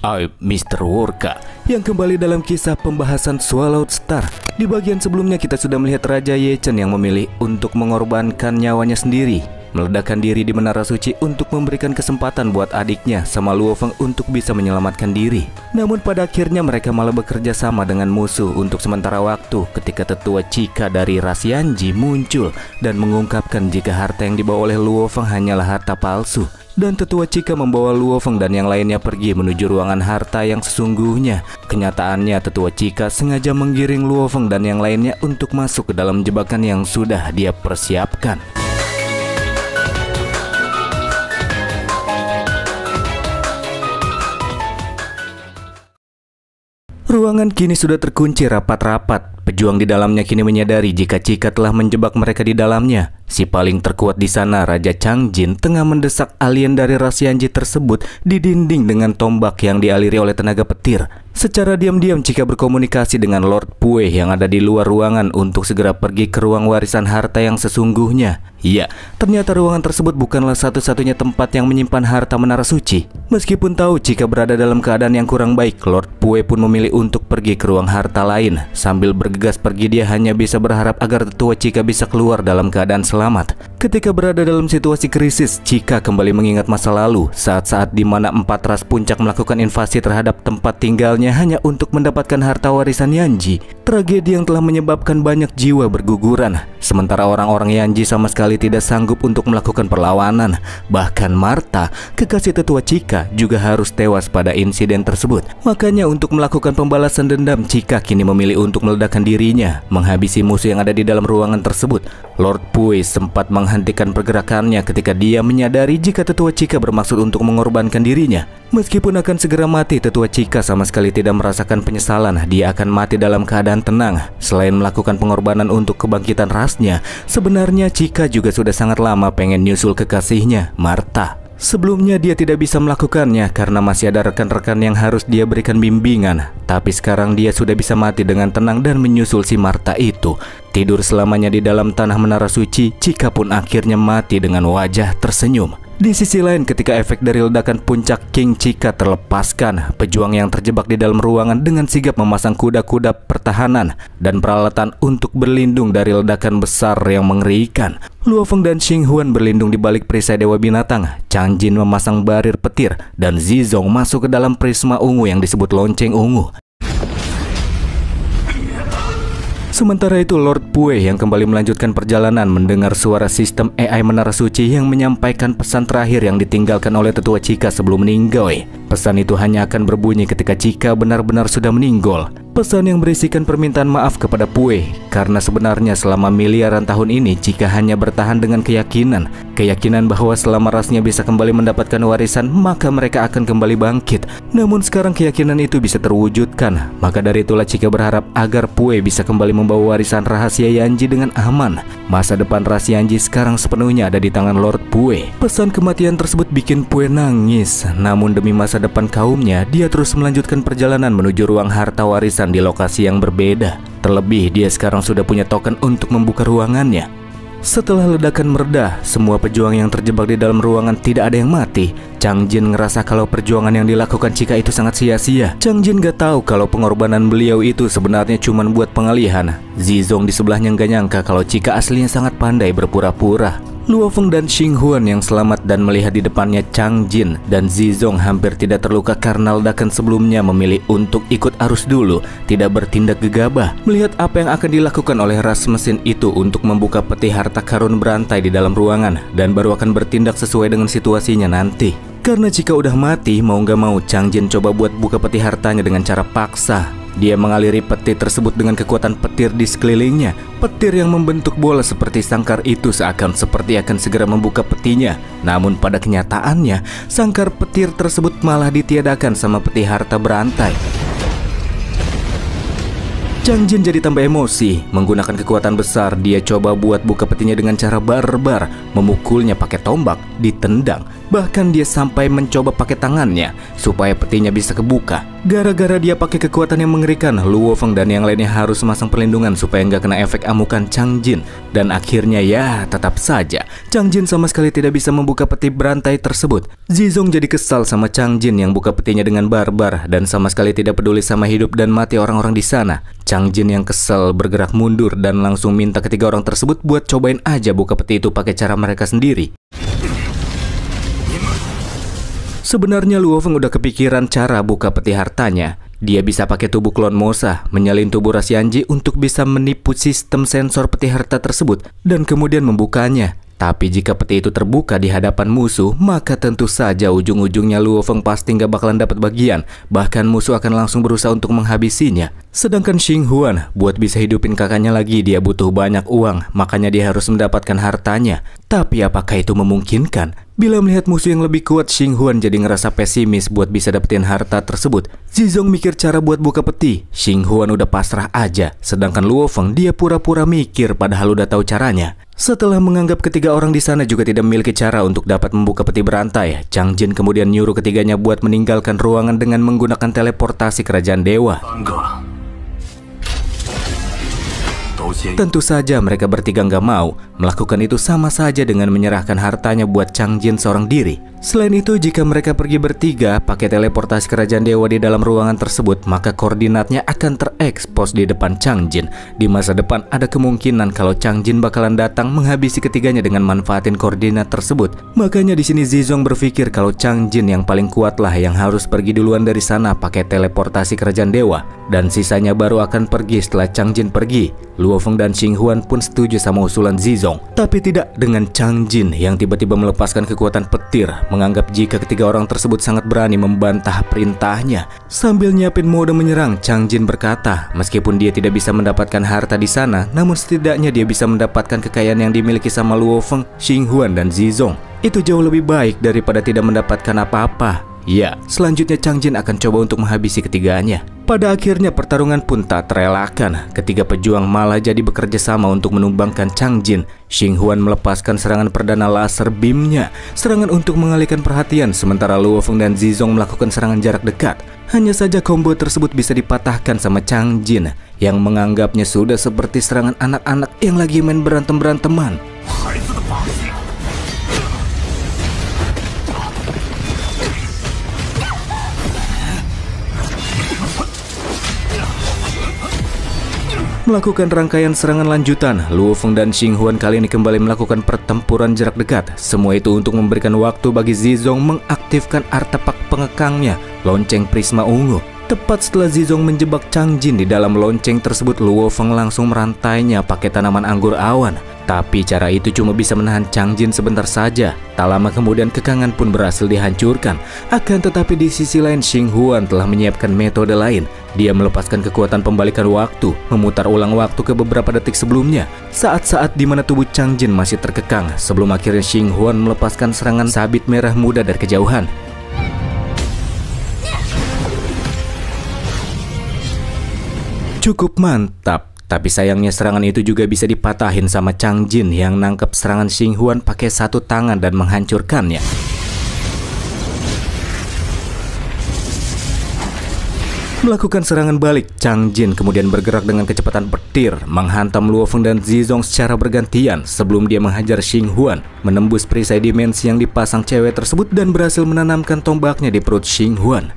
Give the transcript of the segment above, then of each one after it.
Mr. Worka yang kembali dalam kisah pembahasan Swallowed Star. Di bagian sebelumnya kita sudah melihat Raja Ye Chen yang memilih untuk mengorbankan nyawanya sendiri, meledakkan diri di Menara Suci untuk memberikan kesempatan buat adiknya sama Luo Feng untuk bisa menyelamatkan diri. Namun pada akhirnya mereka malah bekerja sama dengan musuh untuk sementara waktu ketika tetua Chika dari ras Yanji muncul dan mengungkapkan jika harta yang dibawa oleh Luo Feng hanyalah harta palsu. Dan tetua Chika membawa Luo Feng dan yang lainnya pergi menuju ruangan harta yang sesungguhnya. Kenyataannya tetua Chika sengaja menggiring Luo Feng dan yang lainnya untuk masuk ke dalam jebakan yang sudah dia persiapkan. Ruangan kini sudah terkunci rapat-rapat. Pejuang di dalamnya kini menyadari jika Chika telah menjebak mereka di dalamnya. Si paling terkuat di sana, Raja Changjin, tengah mendesak alien dari ras Yanji tersebut di dinding dengan tombak yang dialiri oleh tenaga petir. Secara diam-diam Chika berkomunikasi dengan Lord Pue yang ada di luar ruangan untuk segera pergi ke ruang warisan harta yang sesungguhnya. Ya, ternyata ruangan tersebut bukanlah satu-satunya tempat yang menyimpan harta Menara Suci. Meskipun tahu Chika berada dalam keadaan yang kurang baik, Lord Pue pun memilih untuk pergi ke ruang harta lain. Sambil bergegas pergi, dia hanya bisa berharap agar tetua Chika bisa keluar dalam keadaan selamat. Ketika berada dalam situasi krisis, Chika kembali mengingat masa lalu, saat-saat di mana 4 ras puncak melakukan invasi terhadap tempat tinggalnya hanya untuk mendapatkan harta warisan Yanji. Tragedi yang telah menyebabkan banyak jiwa berguguran. Sementara orang-orang Yanji sama sekali tidak sanggup untuk melakukan perlawanan. Bahkan Martha, kekasih tetua Chika, juga harus tewas pada insiden tersebut. Makanya untuk melakukan pembalasan dendam, Chika kini memilih untuk meledakkan dirinya, menghabisi musuh yang ada di dalam ruangan tersebut. Lord Pue sempat menghentikan pergerakannya ketika dia menyadari jika tetua Chika bermaksud untuk mengorbankan dirinya. Meskipun akan segera mati, tetua Chika sama sekali tidak merasakan penyesalan. Dia akan mati dalam keadaan tenang. Selain melakukan pengorbanan untuk kebangkitan rasnya, sebenarnya Chika juga sudah sangat lama pengen nyusul kekasihnya, Martha. Sebelumnya dia tidak bisa melakukannya karena masih ada rekan-rekan yang harus dia berikan bimbingan. Tapi sekarang dia sudah bisa mati dengan tenang dan menyusul si Martha itu. Tidur selamanya di dalam tanah Menara Suci, Chika pun akhirnya mati dengan wajah tersenyum. Di sisi lain, ketika efek dari ledakan puncak King Chika terlepaskan, pejuang yang terjebak di dalam ruangan dengan sigap memasang kuda-kuda pertahanan dan peralatan untuk berlindung dari ledakan besar yang mengerikan. Luo Feng dan Xing Huan berlindung di balik perisai Dewa Binatang. Changjin memasang barir petir dan Zizong masuk ke dalam prisma ungu yang disebut lonceng ungu. Sementara itu Lord Pue yang kembali melanjutkan perjalanan mendengar suara sistem AI Menara Suci yang menyampaikan pesan terakhir yang ditinggalkan oleh tetua Chika sebelum meninggal. Pesan itu hanya akan berbunyi ketika Chika benar-benar sudah meninggal. Pesan yang berisikan permintaan maaf kepada Pue, karena sebenarnya selama miliaran tahun ini Chika hanya bertahan dengan keyakinan bahwa selama rasnya bisa kembali mendapatkan warisan, maka mereka akan kembali bangkit. Namun sekarang keyakinan itu bisa terwujudkan. Maka dari itulah Chika berharap agar Pue bisa kembali membawa warisan rahasia Yanji dengan aman. Masa depan ras Yanji sekarang sepenuhnya ada di tangan Lord Pue. Pesan kematian tersebut bikin Pue nangis. Namun demi masa depan kaumnya, dia terus melanjutkan perjalanan menuju ruang harta warisan di lokasi yang berbeda. Terlebih dia sekarang sudah punya token untuk membuka ruangannya. Setelah ledakan mereda, semua pejuang yang terjebak di dalam ruangan tidak ada yang mati. Changjin ngerasa kalau perjuangan yang dilakukan Chika itu sangat sia-sia. Changjin gak tahu kalau pengorbanan beliau itu sebenarnya cuma buat pengalihan. Zizong di sebelahnya gak nyangka kalau Chika aslinya sangat pandai berpura-pura. Luo Feng dan Xing Huan yang selamat dan melihat di depannya Changjin dan Zizong hampir tidak terluka karena ledakan sebelumnya memilih untuk ikut arus dulu, tidak bertindak gegabah. Melihat apa yang akan dilakukan oleh ras mesin itu untuk membuka peti harta karun berantai di dalam ruangan, dan baru akan bertindak sesuai dengan situasinya nanti. Karena jika udah mati, mau gak mau Changjin coba buat buka peti hartanya dengan cara paksa. Dia mengaliri peti tersebut dengan kekuatan petir di sekelilingnya. Petir yang membentuk bola seperti sangkar itu seakan seperti akan segera membuka petinya. Namun pada kenyataannya, sangkar petir tersebut malah ditiadakan sama peti harta berantai. Changjin jadi tambah emosi. Menggunakan kekuatan besar, dia coba buat buka petinya dengan cara barbar. Memukulnya pakai tombak, ditendang, Bahkan dia sampai mencoba pakai tangannya supaya petinya bisa kebuka. Gara-gara dia pakai kekuatan yang mengerikan, Luo Feng dan yang lainnya harus memasang perlindungan supaya nggak kena efek amukan Chang Jin. Dan akhirnya ya tetap saja Chang Jin sama sekali tidak bisa membuka peti berantai tersebut. Zizong jadi kesal sama Chang Jin yang buka petinya dengan barbar dan sama sekali tidak peduli sama hidup dan mati orang-orang di sana. Chang Jin yang kesal bergerak mundur dan langsung minta ketiga orang tersebut buat cobain aja buka peti itu pakai cara mereka sendiri. Sebenarnya Luo Feng udah kepikiran cara buka peti hartanya. Dia bisa pakai tubuh klon Mosa, menyalin tubuh Rasyanji untuk bisa menipu sistem sensor peti harta tersebut dan kemudian membukanya. Tapi jika peti itu terbuka di hadapan musuh, maka tentu saja ujung-ujungnya Luo Feng pasti nggak bakalan dapat bagian. Bahkan musuh akan langsung berusaha untuk menghabisinya. Sedangkan Xing Huan, buat bisa hidupin kakaknya lagi, dia butuh banyak uang. Makanya dia harus mendapatkan hartanya. Tapi apakah itu memungkinkan? Bila melihat musuh yang lebih kuat, Xing Huan jadi ngerasa pesimis buat bisa dapetin harta tersebut. Zizong mikir cara buat buka peti. Xing Huan udah pasrah aja. Sedangkan Luo Feng, dia pura-pura mikir padahal udah tahu caranya. Setelah menganggap ketiga orang di sana juga tidak memiliki cara untuk dapat membuka peti berantai, Chang Jin kemudian nyuruh ketiganya buat meninggalkan ruangan dengan menggunakan teleportasi kerajaan dewa. Tentu saja mereka bertiga nggak mau. Melakukan itu sama saja dengan menyerahkan hartanya buat Chang Jin seorang diri. Selain itu, jika mereka pergi bertiga pakai teleportasi kerajaan dewa di dalam ruangan tersebut, maka koordinatnya akan terekspos di depan Chang Jin. Di masa depan ada kemungkinan kalau Chang Jin bakalan datang menghabisi ketiganya dengan manfaatin koordinat tersebut. Makanya di sini Zizong berpikir kalau Chang Jin yang paling kuat lah yang harus pergi duluan dari sana pakai teleportasi kerajaan dewa, dan sisanya baru akan pergi setelah Chang Jin pergi. Luo Feng dan Xing Huan pun setuju sama usulan Zizong, tapi tidak dengan Chang Jin yang tiba-tiba melepaskan kekuatan petir, menganggap jika ketiga orang tersebut sangat berani membantah perintahnya. Sambil nyiapin mode menyerang, Chang Jin berkata, meskipun dia tidak bisa mendapatkan harta di sana, namun setidaknya dia bisa mendapatkan kekayaan yang dimiliki sama Luo Feng, Xing Huan, dan Zizong. Itu jauh lebih baik daripada tidak mendapatkan apa-apa. Ya, selanjutnya Chang Jin akan coba untuk menghabisi ketiganya. Pada akhirnya pertarungan pun tak terelakkan. Ketiga pejuang malah jadi bekerja sama untuk menumbangkan Chang Jin. Xing Huan melepaskan serangan perdana laser beam-nya, serangan untuk mengalihkan perhatian, sementara Luo Feng dan Zizong melakukan serangan jarak dekat. Hanya saja combo tersebut bisa dipatahkan sama Chang Jin yang menganggapnya sudah seperti serangan anak-anak yang lagi main berantem-beranteman. Melakukan rangkaian serangan lanjutan, Luo Feng dan Xing Huan kali ini kembali melakukan pertempuran jarak dekat. Semua itu untuk memberikan waktu bagi Zizong mengaktifkan artefak pengekangnya, lonceng prisma ungu. Tepat setelah Zizong menjebak Chang Jin di dalam lonceng tersebut, Luo Feng langsung merantainya pakai tanaman anggur awan. Tapi cara itu cuma bisa menahan Chang Jin sebentar saja. Tak lama kemudian kekangan pun berhasil dihancurkan. Akan tetapi di sisi lain, Xing Huan telah menyiapkan metode lain. Dia melepaskan kekuatan pembalikan waktu, memutar ulang waktu ke beberapa detik sebelumnya. Saat-saat di mana tubuh Chang Jin masih terkekang, sebelum akhirnya Xing Huan melepaskan serangan sabit merah muda dari kejauhan. Cukup mantap. Tapi sayangnya serangan itu juga bisa dipatahin sama Chang Jin yang nangkep serangan Xing Huan pakai satu tangan dan menghancurkannya. Melakukan serangan balik, Chang Jin kemudian bergerak dengan kecepatan petir, menghantam Luo Feng dan Zizong secara bergantian sebelum dia menghajar Xing Huan, menembus perisai dimensi yang dipasang cewek tersebut dan berhasil menanamkan tombaknya di perut Xing Huan.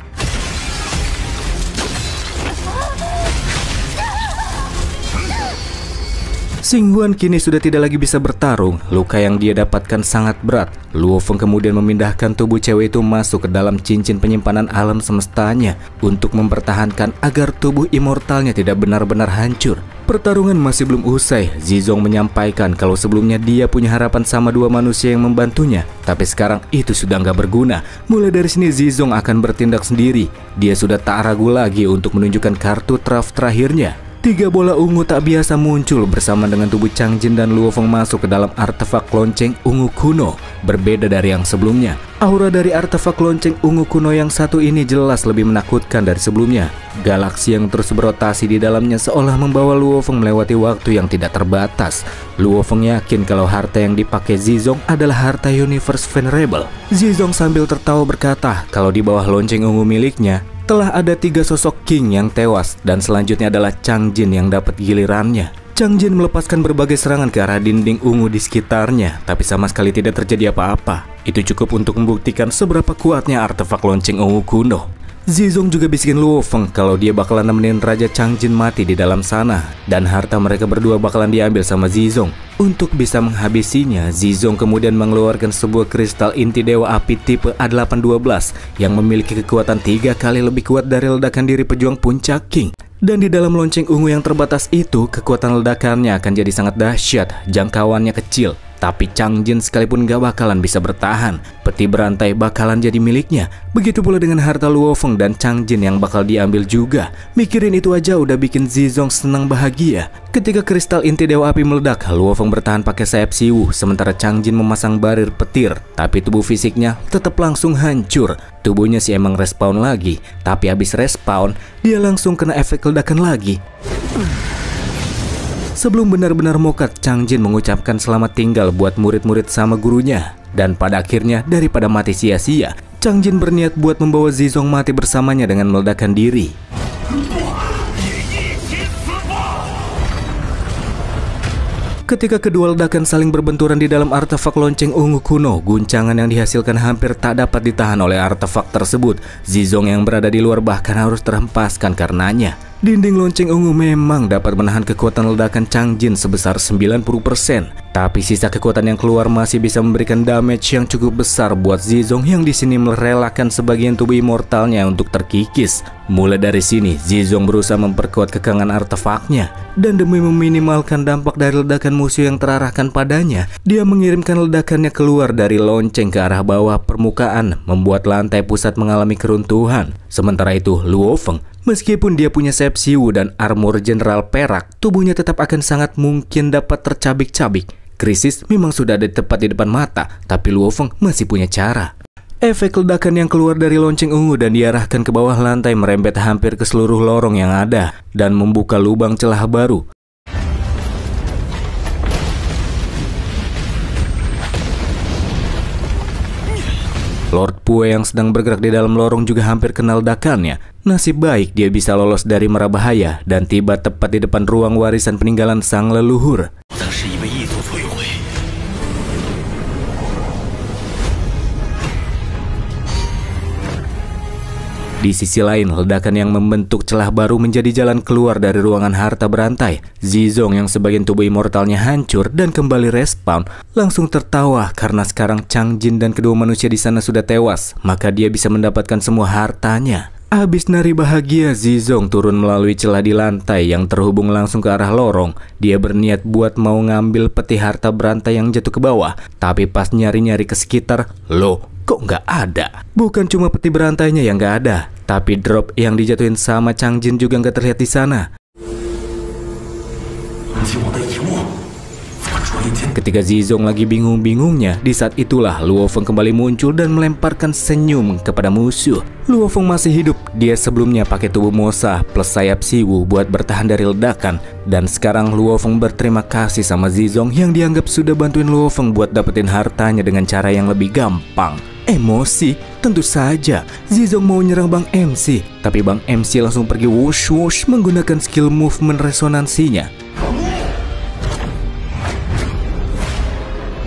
Xing Huan kini sudah tidak lagi bisa bertarung. Luka yang dia dapatkan sangat berat. Luo Feng kemudian memindahkan tubuh cewek itu masuk ke dalam cincin penyimpanan alam semestanya untuk mempertahankan agar tubuh immortalnya tidak benar-benar hancur. Pertarungan masih belum usai. Zizong menyampaikan kalau sebelumnya dia punya harapan sama dua manusia yang membantunya, tapi sekarang itu sudah nggak berguna. Mulai dari sini Zizong akan bertindak sendiri. Dia sudah tak ragu lagi untuk menunjukkan kartu traf terakhirnya. 3 bola ungu tak biasa muncul bersama dengan tubuh Chang Jin dan Luo Feng masuk ke dalam artefak lonceng ungu kuno. Berbeda dari yang sebelumnya, Aura dari artefak lonceng ungu kuno yang satu ini jelas lebih menakutkan dari sebelumnya. Galaksi yang terus berotasi di dalamnya seolah membawa Luo Feng melewati waktu yang tidak terbatas. Luo Feng yakin kalau harta yang dipakai Zizong adalah harta Universe Venerable. Zizong sambil tertawa berkata kalau di bawah lonceng ungu miliknya telah ada 3 sosok king yang tewas dan selanjutnya adalah Chang Jin yang dapat gilirannya. Chang Jin melepaskan berbagai serangan ke arah dinding ungu di sekitarnya, tapi sama sekali tidak terjadi apa-apa. Itu cukup untuk membuktikan seberapa kuatnya artefak lonceng ungu kuno. Zizong juga bisikin Luo Feng kalau dia bakalan nemenin Raja Chang Jin mati di dalam sana, dan harta mereka berdua bakalan diambil sama Zizong. Untuk bisa menghabisinya, Zizong kemudian mengeluarkan sebuah kristal inti dewa api tipe A812 yang memiliki kekuatan 3 kali lebih kuat dari ledakan diri pejuang puncak king. Dan di dalam lonceng ungu yang terbatas itu, kekuatan ledakannya akan jadi sangat dahsyat, jangkauannya kecil. Tapi Chang Jin sekalipun gak bakalan bisa bertahan. Peti berantai bakalan jadi miliknya. Begitu pula dengan harta Luo Feng dan Chang Jin yang bakal diambil juga. Mikirin itu aja udah bikin Zizong senang bahagia. Ketika kristal inti dewa api meledak, Luo Feng bertahan pakai sayap siwu, sementara Chang Jin memasang barir petir. Tapi tubuh fisiknya tetap langsung hancur. Tubuhnya sih emang respawn lagi, tapi habis respawn, dia langsung kena efek ledakan lagi. Sebelum benar-benar mokat, Chang Jin mengucapkan selamat tinggal buat murid-murid sama gurunya. Dan pada akhirnya, daripada mati sia-sia, Chang Jin berniat buat membawa Zizong mati bersamanya dengan meledakkan diri. Ketika kedua ledakan saling berbenturan di dalam artefak lonceng ungu kuno, guncangan yang dihasilkan hampir tak dapat ditahan oleh artefak tersebut. Zizong yang berada di luar bahkan harus terhempaskan karenanya. Dinding lonceng ungu memang dapat menahan kekuatan ledakan Chang Jin sebesar 90%. Tapi sisa kekuatan yang keluar masih bisa memberikan damage yang cukup besar buat Zizong yang di sini merelakan sebagian tubuh immortalnya untuk terkikis. Mulai dari sini, Zizong berusaha memperkuat kekangan artefaknya. Dan demi meminimalkan dampak dari ledakan musuh yang terarahkan padanya, dia mengirimkan ledakannya keluar dari lonceng ke arah bawah permukaan, membuat lantai pusat mengalami keruntuhan. Sementara itu, Luo Feng, meskipun dia punya sayap siwu dan armor general perak, tubuhnya tetap akan sangat mungkin dapat tercabik-cabik. Krisis memang sudah ada tepat di depan mata, tapi Luo Feng masih punya cara. Efek ledakan yang keluar dari lonceng ungu dan diarahkan ke bawah lantai merembet hampir ke seluruh lorong yang ada dan membuka lubang celah baru. Lord Pue yang sedang bergerak di dalam lorong juga hampir kena ledakannya. Nasib baik dia bisa lolos dari mara bahaya dan tiba tepat di depan ruang warisan peninggalan sang leluhur. Di sisi lain, ledakan yang membentuk celah baru menjadi jalan keluar dari ruangan harta berantai. Zizong yang sebagian tubuh immortalnya hancur dan kembali respawn, langsung tertawa karena sekarang Chang Jin dan kedua manusia di sana sudah tewas, maka dia bisa mendapatkan semua hartanya. Habis nari bahagia, Zizong turun melalui celah di lantai yang terhubung langsung ke arah lorong. Dia berniat buat mau ngambil peti harta berantai yang jatuh ke bawah, tapi pas nyari-nyari ke sekitar, loh, kok nggak ada? Bukan cuma peti berantainya yang nggak ada, tapi drop yang dijatuhin sama Chang Jin juga nggak terlihat di sana. Ketika Zizong lagi bingung-bingungnya, di saat itulah Luo Feng kembali muncul dan melemparkan senyum kepada musuh. Luo Feng masih hidup, dia sebelumnya pakai tubuh Mosa plus sayap siwu buat bertahan dari ledakan. Dan sekarang Luo Feng berterima kasih sama Zizong yang dianggap sudah bantuin Luo Feng buat dapetin hartanya dengan cara yang lebih gampang. Emosi? Tentu saja, Zizong mau nyerang Bang MC, tapi Bang MC langsung pergi wush-wush menggunakan skill movement resonansinya.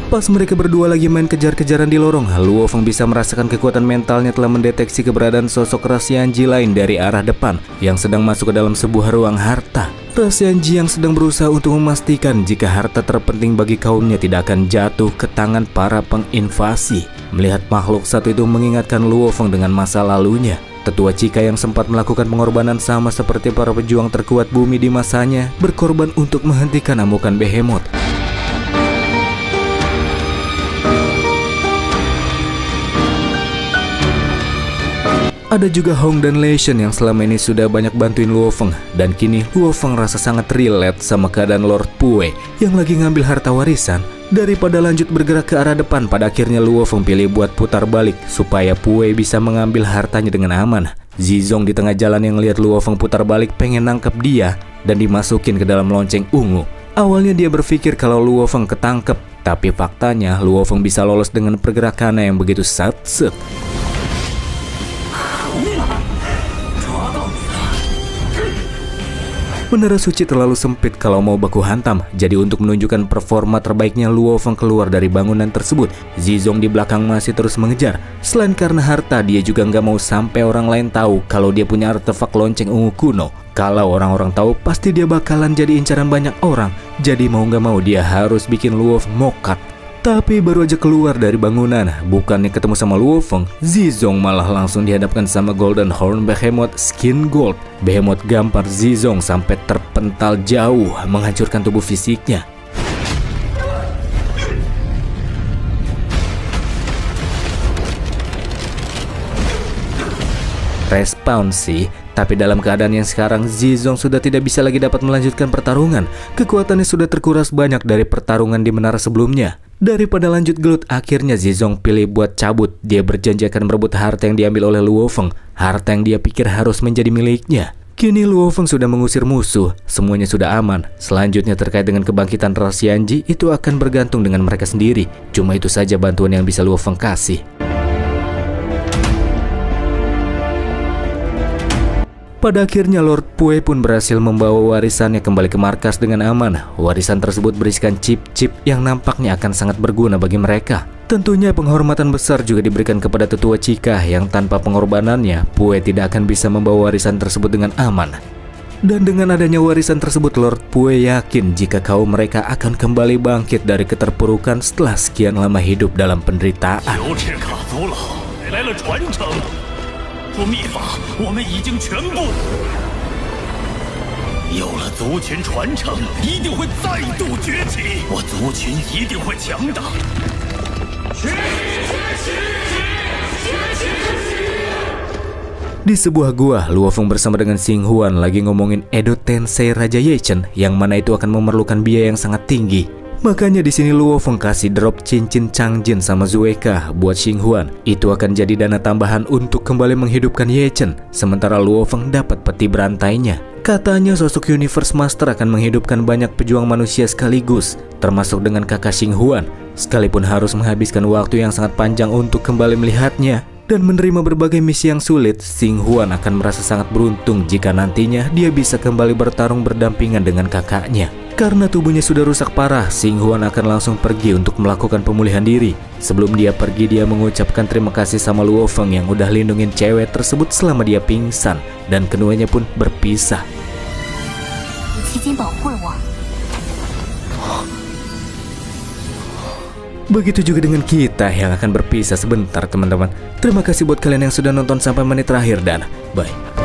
Pas mereka berdua lagi main kejar-kejaran di lorong, Luo Feng bisa merasakan kekuatan mentalnya telah mendeteksi keberadaan sosok Rasianji lain dari arah depan yang sedang masuk ke dalam sebuah ruang harta. Rasianji yang sedang berusaha untuk memastikan jika harta terpenting bagi kaumnya tidak akan jatuh ke tangan para penginvasi. Melihat makhluk satu itu mengingatkan Luo Feng dengan masa lalunya. Tetua Cika yang sempat melakukan pengorbanan sama seperti para pejuang terkuat bumi di masanya, berkorban untuk menghentikan amukan Behemoth. Ada juga Hong dan Lei Shen yang selama ini sudah banyak bantuin Luo Feng, dan kini Luo Feng rasa sangat relate sama keadaan Lord Pue yang lagi ngambil harta warisan Daripada lanjut bergerak ke arah depan, pada akhirnya Luo Feng pilih buat putar balik supaya Pue bisa mengambil hartanya dengan aman. Zizong di tengah jalan yang lihat Luo Feng putar balik pengen nangkep dia dan dimasukin ke dalam lonceng ungu. Awalnya dia berpikir kalau Luo Feng ketangkep, tapi faktanya Luo Feng bisa lolos dengan pergerakannya yang begitu satset. Menara suci terlalu sempit kalau mau baku hantam, jadi untuk menunjukkan performa terbaiknya Luo Feng keluar dari bangunan tersebut. Zizong di belakang masih terus mengejar. Selain karena harta, dia juga nggak mau sampai orang lain tahu kalau dia punya artefak lonceng ungu kuno. Kalau orang-orang tahu, pasti dia bakalan jadi incaran banyak orang. Jadi mau nggak mau dia harus bikin Luo Feng mokat. Tapi baru aja keluar dari bangunan, bukannya ketemu sama Luo Feng, Zizong malah langsung dihadapkan sama Golden Horn Behemoth Skin Gold. Behemoth gampar Zizong sampai terpental jauh, menghancurkan tubuh fisiknya. Respawn sih, tapi dalam keadaan yang sekarang Zizong sudah tidak bisa lagi dapat melanjutkan pertarungan. Kekuatannya sudah terkuras banyak dari pertarungan di menara sebelumnya. Daripada lanjut gelut, akhirnya Zizong pilih buat cabut. Dia berjanji akan merebut harta yang diambil oleh Luo Feng, harta yang dia pikir harus menjadi miliknya. Kini Luo Feng sudah mengusir musuh, semuanya sudah aman. Selanjutnya terkait dengan kebangkitan ras Yanji, itu akan bergantung dengan mereka sendiri. Cuma itu saja bantuan yang bisa Luo Feng kasih. Pada akhirnya Lord Pue pun berhasil membawa warisannya kembali ke markas dengan aman. Warisan tersebut berisikan chip-chip yang nampaknya akan sangat berguna bagi mereka. Tentunya penghormatan besar juga diberikan kepada tetua Cika yang tanpa pengorbanannya Pue tidak akan bisa membawa warisan tersebut dengan aman. Dan dengan adanya warisan tersebut, Lord Pue yakin jika kaum mereka akan kembali bangkit dari keterpurukan setelah sekian lama hidup dalam penderitaan. 说秘法，我们已经全部有了族群传承，一定会再度崛起。我族群一定会强大。Di sebuah gua, Luo Feng bersama dengan Xing Huan lagi ngomongin Edo Tensei Raja Ye Chen, yang mana itu akan memerlukan biaya yang sangat tinggi. Makanya di sini Luo Feng kasih drop cincin Changjin sama Zueka buat Xing Huan. Itu akan jadi dana tambahan untuk kembali menghidupkan Ye Chen. Sementara Luo Feng dapat peti berantainya. Katanya sosok Universe Master akan menghidupkan banyak pejuang manusia sekaligus, termasuk dengan kakak Xing Huan. Sekalipun harus menghabiskan waktu yang sangat panjang untuk kembali melihatnya dan menerima berbagai misi yang sulit, Xing Huan akan merasa sangat beruntung jika nantinya dia bisa kembali bertarung berdampingan dengan kakaknya. Karena tubuhnya sudah rusak parah, Xing Huan akan langsung pergi untuk melakukan pemulihan diri. Sebelum dia pergi, dia mengucapkan terima kasih sama Luo Feng yang udah lindungin cewek tersebut selama dia pingsan, dan keduanya pun berpisah. Begitu juga dengan kita yang akan berpisah sebentar, teman-teman. Terima kasih buat kalian yang sudah nonton sampai menit terakhir dan bye.